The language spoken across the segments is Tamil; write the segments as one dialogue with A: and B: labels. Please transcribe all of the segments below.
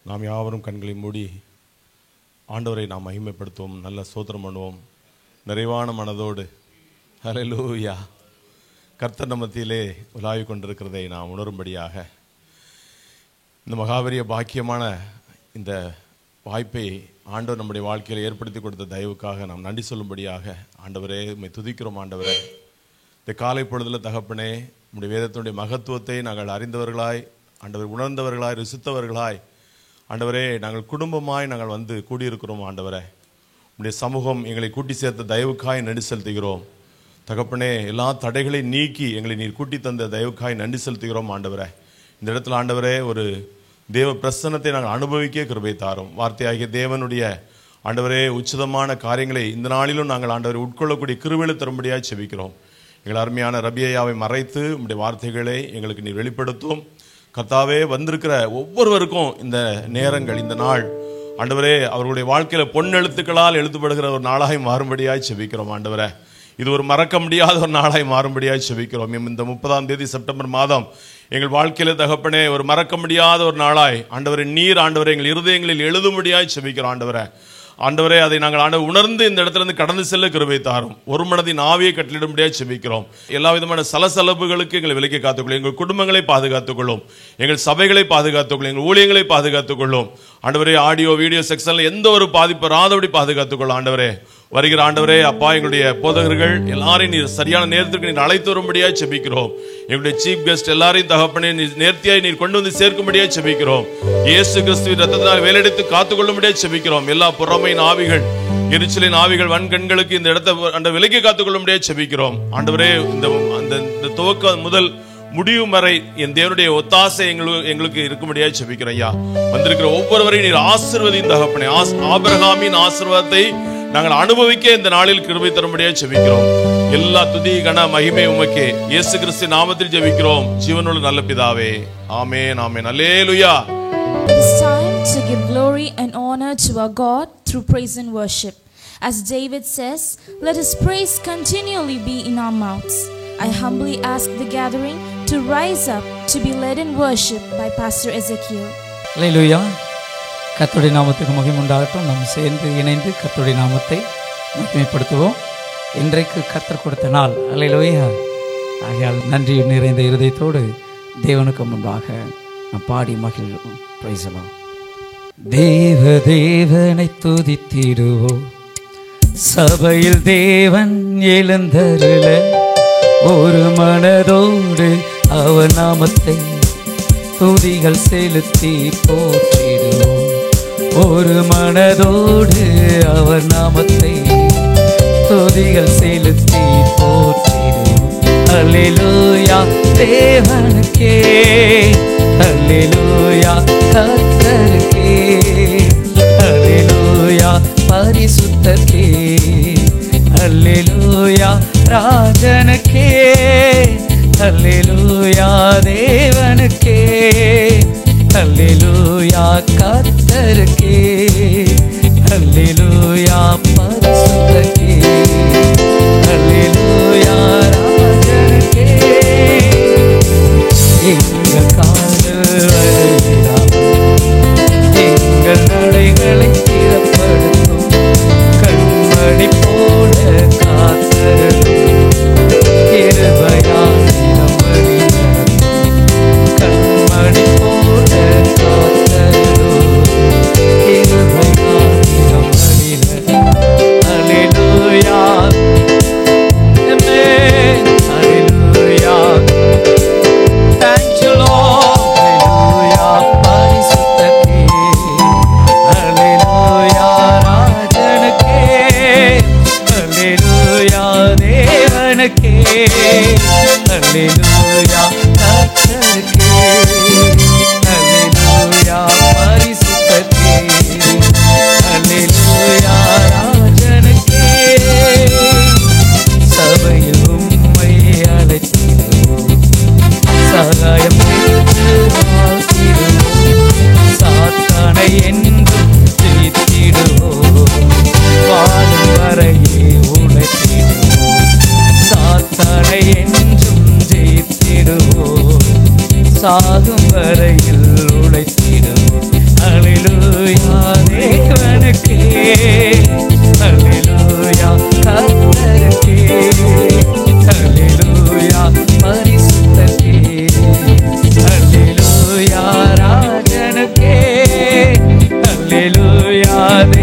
A: நாம் யாவரும் கண்களை மூடி ஆண்டவரை நாம் மகிமைப்படுத்துவோம், நல்ல ஸ்தோத்திரம் பண்ணுவோம் நிறைவான மனதோடு. ஹல்லேலூயா. கர்த்தர் நம்ம மத்தியிலே உலாவிக் கொண்டிருக்கிறதை நாம் உணரும்படியாக இந்த மகாபெரிய பாக்கியமான இந்த வாய்ப்பை ஆண்டவர் நம்முடைய வாழ்க்கையில் ஏற்படுத்தி கொடுத்த தயவுக்காக நாம் நன்றி சொல்லும்படியாக ஆண்டவரே உம்மை துதிக்கிறோம். ஆண்டவரே, இந்த காலை பொழுதில் தகப்பனே நம்முடைய வேதத்தினுடைய மகத்துவத்தை நாங்கள் அறிந்தவர்களாய், ஆண்டவர் உணர்ந்தவர்களாய், ருசித்தவர்களாய், ஆண்டவரே நாங்கள் குடும்பமாய் நாங்கள் வந்து கூடியிருக்கிறோம். ஆண்டவரே, உம்முடைய சமூகம் எங்களை கூட்டி சேர்த்த தயவுக்காய் நன்றி செலுத்துகிறோம். தகப்பனே, எல்லா தடைகளை நீக்கி எங்களை நீர் கூட்டி தந்த தயவுக்காய் நன்றி செலுத்துகிறோம். ஆண்டவரே, இந்த இடத்துல ஆண்டவரே ஒரு தேவ பிரசன்னத்தை நாங்கள் அனுபவிக்க கிருபை தாரும். வார்த்தையாகிய தேவனுடைய ஆண்டவரே உச்சிதமான காரியங்களை இந்த நாளிலும் நாங்கள் ஆண்டவரை உட்கொள்ளக்கூடிய கிருபையை தரும்படியாக செபிக்கிறோம். எங்கள் அருமையான ரபியாவை மறைத்து உம்முடைய வார்த்தைகளை எங்களுக்கு நீர் வெளிப்படுத்தும். கர்த்தாவே, வந்திருக்கிற ஒவ்வொருவருக்கும் இந்த நேரங்கள், இந்த நாள் ஆண்டவரே அவர்களுடைய வாழ்க்கையில பொன் எழுத்துக்களால் எழுதப்படுகிற ஒரு நாளாய் மாறும்படியாய் செபிக்கிறோம். ஆண்டவரே, இது ஒரு மறக்க முடியாத ஒரு நாளாய் மாறும்படியாய் செபிக்கிறோம். இந்த 30ஆம் தேதி செப்டம்பர் மாதம் எங்கள் வாழ்க்கையில தகப்பனே ஒரு மறக்க முடியாத ஒரு நாளாய் ஆண்டவரே நீர் ஆண்டவரே எங்கள் இருதயங்களில் எழுதும்படியாய் செபிக்கிறோம். ஆண்டவரே அதை நாங்கள் ஆண்டவர் உணர்ந்து இந்த இடத்துல இருந்து கடந்து செல்ல கிருபை தாரும். ஒரு மனதின் ஆவியை கட்டளிடும்படியாக செபிக்கிறோம். எல்லா விதமான சலசலப்புகளுக்கு எங்களை விலக்கி காத்துக்கொள்ளும். எங்கள் குடும்பங்களை பாதுகாத்துக்கொள்ளும், எங்கள் சபைகளை பாதுகாத்துக்கொள்ளும், எங்கள் ஊழியங்களை பாதுகாத்துக்கொள்ளும். ஆண்டவரே, ஆடியோ வீடியோ செக்ஷன்ல எந்த ஒரு பாதிப்பு வராதபடி பாதுகாத்துக்கொள்ளும். ஆண்டவரே, வருகிற ஆண்டவரே அப்பா, எங்களுடைய போதகர்கள் எல்லாரையும் நீர் சரியான நேரத்திற்கு நீர் அழைத்து வரும்படியாக செபிக்கிறோம். எங்களுடைய சீஃப் கெஸ்ட் எல்லாரையும் தகப்பனே நீர் நேர்த்தியாய் நீர் கொண்டு வந்து சேர்க்கும்படியாக செபிக்கிறோம். இயேசு கிறிஸ்துவின் ரத்தத்தினால் வேலெடுத்து காத்துக்கொள்ளும்படியாக செபிக்கிறோம். எல்லா பொறாமையின் ஆவிகள், எரிச்சலின் ஆவிகள், வன்கண்களுக்கு இந்த இடத்தை அந்த விலக்கி காத்துக்கொள்ளும்படியாக செபிக்கிறோம். ஆண்டவரே, இந்த துவக்கம் முதல் முடிவு வரை என் தேவனுடைய ஒத்தாசை எங்களுக்கு இருக்கும்படியாக செபிக்கிறோம். ஐயா, வந்திருக்கிற ஒவ்வொருவரையும் நீர் ஆசீர்வதியும் தகப்பனே. ஆபிரகாமின் ஆசீர்வாதத்தை நாங்கள் அனுபவிக்க இந்த நாளில் கிருபை தரும்படியாக செபிக்கிறோம். எல்லா துதி கன மகிமை உமக்கே இயேசு கிறிஸ்து நாமத்தில் ஜெபிக்கிறோம் ஜீவனுள்ள நல்ல பிதாவே. ஆமென், ஆமென். அல்லேலூயா.
B: It is time to give glory and honor to our God through praise and worship. As David says, let his praise continually be in our mouths. I humbly ask the gathering to rise up to be led in worship by Pastor Ezekiel.
C: Hallelujah. கர்த்தருடைய நாமத்துக்கு மகிமை உண்டாகட்டும். நாம் சேர்ந்து இணைந்து கர்த்தருடைய நாமத்தை மகிமைப்படுத்துவோம். இன்றைக்கு கர்த்தர் கொடுத்த நாள். அல்லேலூயா. ஆகையால் நன்றி நிறைந்த இருதயத்தோடு தேவனுக்கு முன்பாக நாம் பாடி மகிழ்வோம். Praise the Lord. தேவனை துதித்திடுவோம். சபையில் தேவன் எழுந்தருள ஒரு மனதோடு அவர் நாமத்தை துதிகள் செலுத்தி போற்றிடுவோம். ஒரு மனதோடு அவர் நாமத்தை துதிகள் செலுத்தி போற்றிடுவோம். அல்லேலூயா தேவனுக்கே, அல்லேலூயா கர்த்தருக்கே, அல்லேலூயா பரிசுத்தருக்கே, அல்லேலூயா ராஜனுக்கே, அல்லேலூயா தேவனுக்கே, அல்லேலூயா கர்த்தருக்கே, அல்லேலூயா பரிசுத்தருக்கே, அல்லேலூயா ராஜனுக்கே. எங்கள் கால்கள் வருகிறார், எங்கள் நடைகளை திறப்படுத்தும், கண்மணி போல காத்தருளும், கிருபையாய் நம்மை நடத்தும், கண்மணி போல காத்தருளும், கிருபையாய் நம்மை நடத்தும்.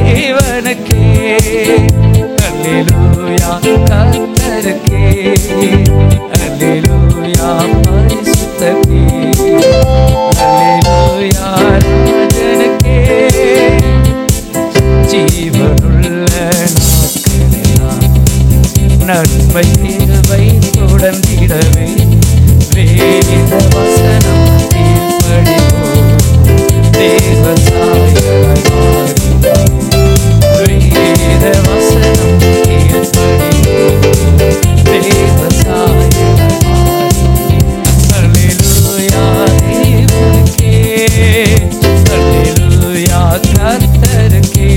C: தேவனுக்கே, அல்லேலூயா கர்த்தருக்கே, அல்லேலூயா பரிசுத்தருக்கே, அல்லேலூயா ராஜனுக்கே. ஜீவனுள்ள நாட்களெல்லாம் நன்மை கிருபை தொடர்ந்திடவே வேத வசனம் கீழ்ப்படிவோம், தேவ சாயலாய் மாறிடுவோம். வேத வசனம் கீழ்ப்படிவோம், தேவ சாயலாய் மாறிடுவோம். அல்லேலூயா தேவனுக்கே, அல்லேலூயா கர்த்தருக்கே,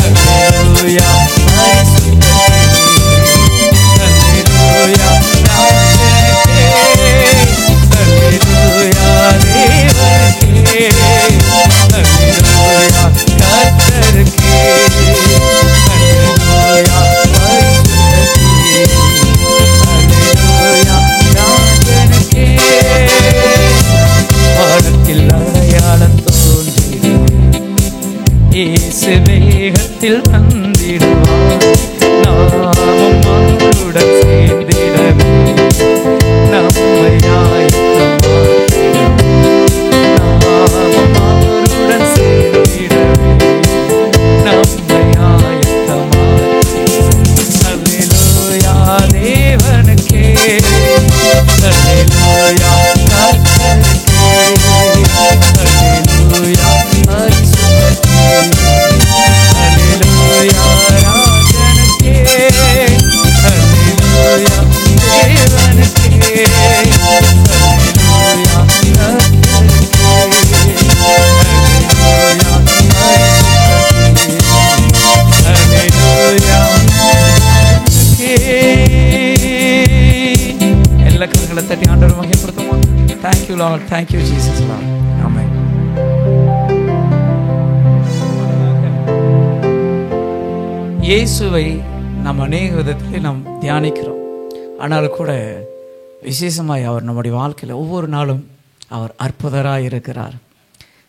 C: அல்லேலூயா வேகத்தில் தந்திடுவார், நாமும் அவருடன் சேர்ந்திடவே நம்மை ஆயத்தமாக்கிடுவார், நாமும் அவருடன் சேர்ந்திடவே நம்மை ஆயத்தமாக்கிடுவார். அல்லேலூயா தேவனுக்கே, அல்லேலூயா கர்த்தருக்கே, அல்லேலூயா பரிசுத்தருக்கே, அல்லேலூயா ராஜனுக்கே, அல்லேலூயா தேவனுக்கே, அல்லேலூயா கர்த்தருக்கே, அல்லேலூயா பரிசுத்தருக்கே, அல்லேலூயா. எல்லா கரங்களை தட்டி ஆண்டவரை மகிமைப்படுத்துவோம். Thank you Lord, thank you Jesus Lord. Amen. இயேசுவை நாம் அநேக விதத்திலே நாம் தியானிக்கிறோம். ஆனால் கூட விசேஷமாய் அவர் நம்முடைய வாழ்க்கையில் ஒவ்வொரு நாளும் அவர் அற்புதராக இருக்கிறார்.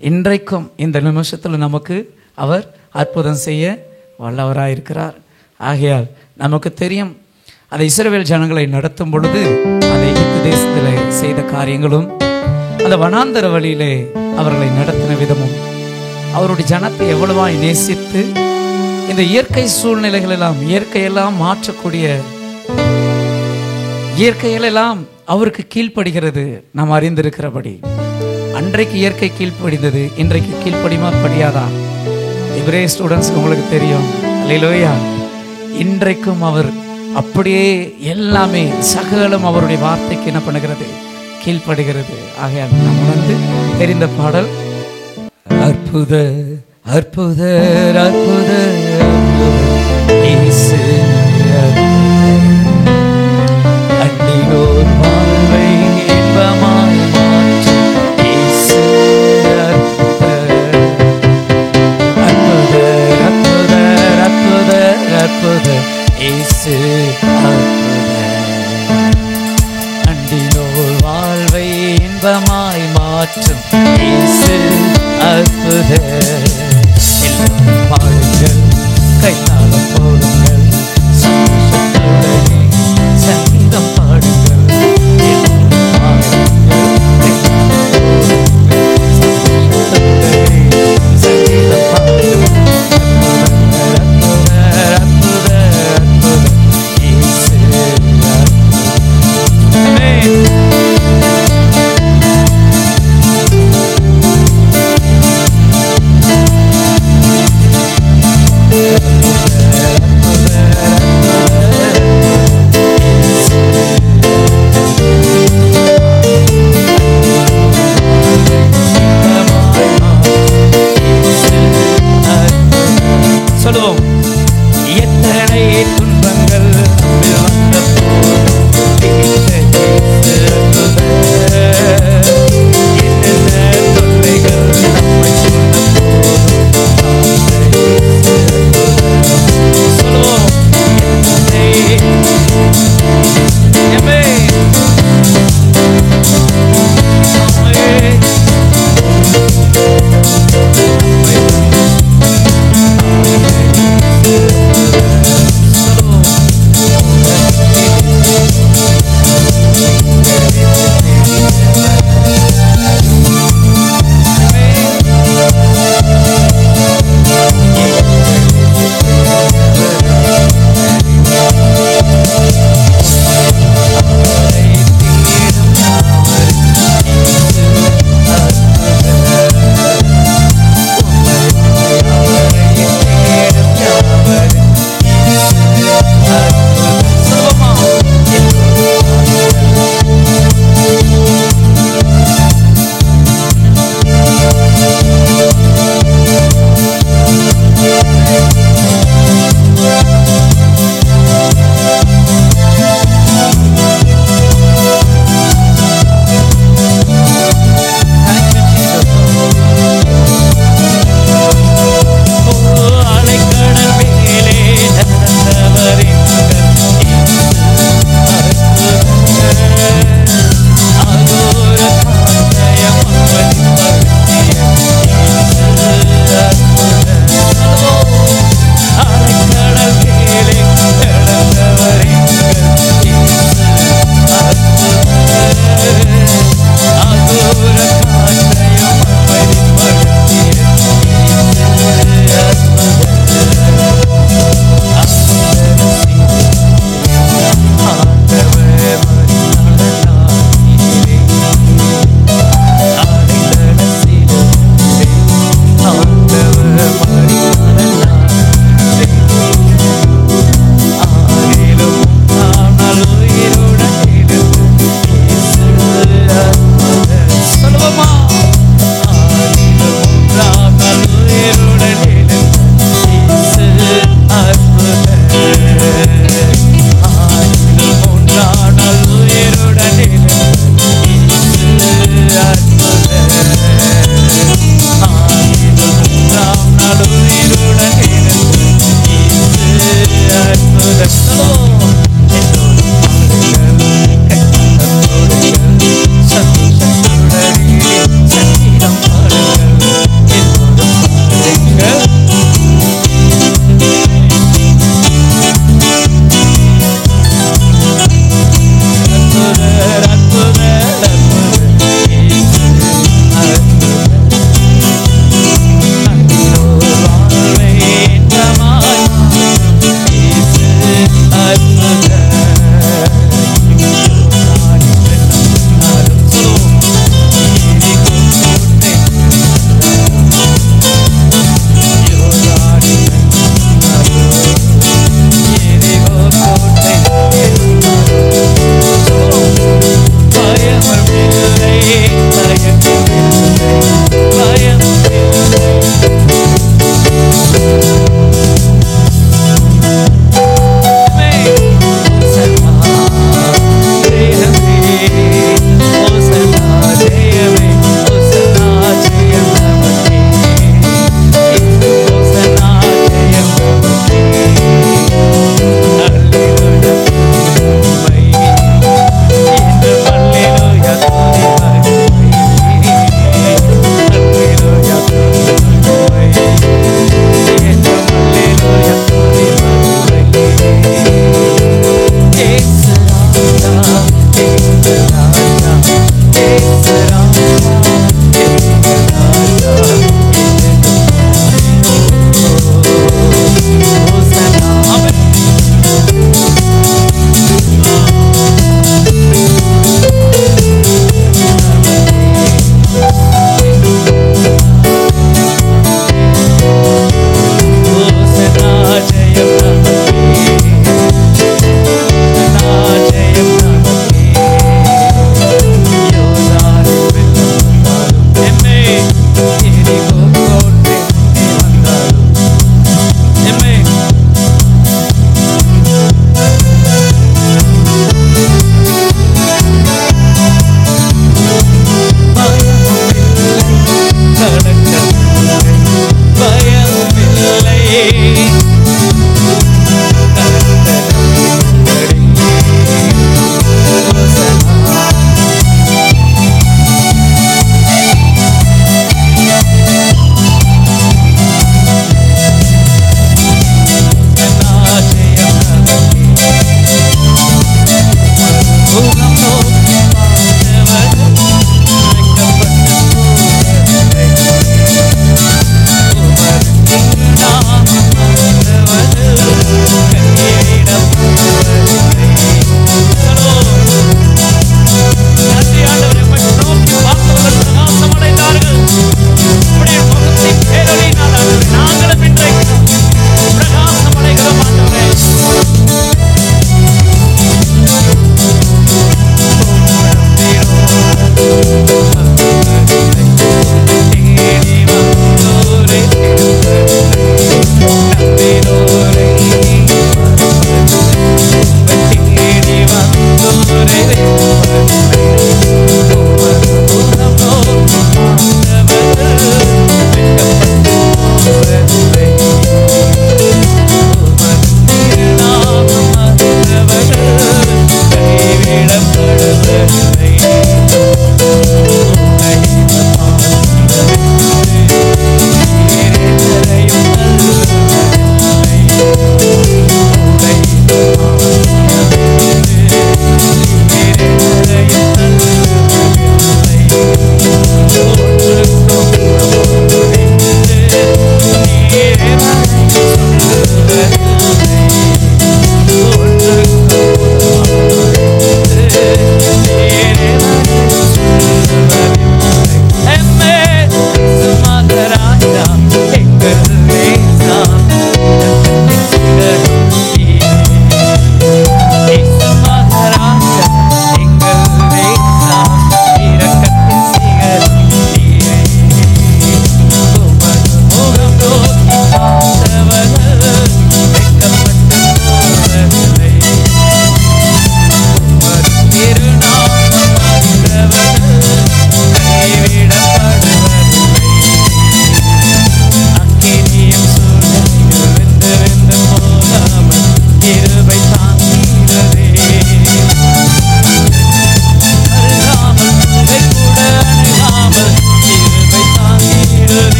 C: இன்றைக்கும் இந்த நிமிஷத்தில் நமக்கு அவர் அற்புதம் செய்ய வல்லவராக இருக்கிறார். ஆகையால் நமக்கு தெரியும், அந்த இஸ்ரவேல் ஜனங்களை நடத்தும் பொழுது அந்த எகிப்து தேசத்தில் செய்த காரியங்களும், அந்த வனாந்தர வழியிலே அவர்களை நடத்தின விதமும், அவருடைய ஜனத்தை எவ்வளவாய் நேசித்து இந்த இயற்கை சூழ்நிலைகள் எல்லாம், இயற்கையெல்லாம் மாற்றக்கூடிய இயற்கையெல்லாம் அவருக்கு கீழ்ப்படுகிறது நாம் அறிந்திருக்கிறபடி. அன்றைக்கு இயற்கை கீழ்ப்படிந்தது, இன்றைக்கு கீழ்ப்படியுமா படியாதா? இவரே ஸ்டூடெண்ட்ஸ் உங்களுக்கு தெரியும். அல்லேலூயா. இன்றைக்கும் அவர் அப்படியே எல்லாமே சகலம் அவருடைய வார்த்தைக்கு என்ன பண்ணுகிறது? கீழ்ப்படுகிறது. ஆகையால் நாம் உணர்ந்து தெரிந்த பாடல், அற்புத அற்புத அற்புத இயேசு அண்டிலோர் வாழ்வை இன்பமாய் மாற்றும் இயேசு அற்புத அற்புத அற்புத அற்புத இயேசு அற்புத அண்டிலோர் வாழ்வை இன்பமாய் மாற்றும் இயேசு அற்புத. பாடுங்கள், கைத்தாளம் போடுங்கள், சந்தோஷத்துடனே சங்கீதம் பாடுங்கள், சங்கீதம் பாடுங்கள். அற்புத அற்புத இயேசு சொல்லுவோம். எத்தனை துன்பங்கள் வந்த என்னென்ன தொல்லைகள் நம்மை சொல்லுவோம்.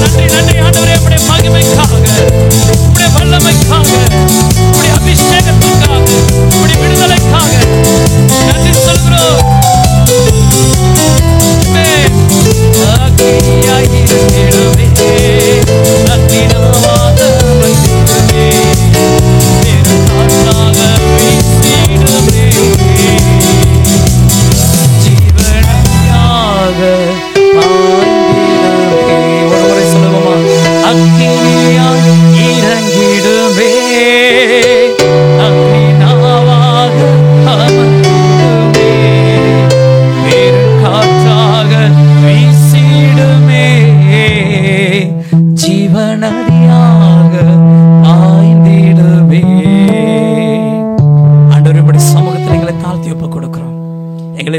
C: நன்றி நன்றி ஆண்டவரே, உம்முடைய மகிமைக்காக, உம்முடைய வல்லமைக்காக, உம்முடைய அபிஷேகத்துக்காக, உம்முடைய விடுதலைக்காக நன்றி சொல்கிறோம்.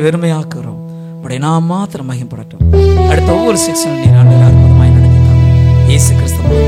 C: வெறுமையாக்குறோம். உடைய நாம் மாத்திரம் மகிமைப்படட்டும். அடுத்த ஒவ்வொரு செக்ஷன் நீர் ஆண்டவரே அற்புதமாய் நடத்தினார். இயேசு கிறிஸ்து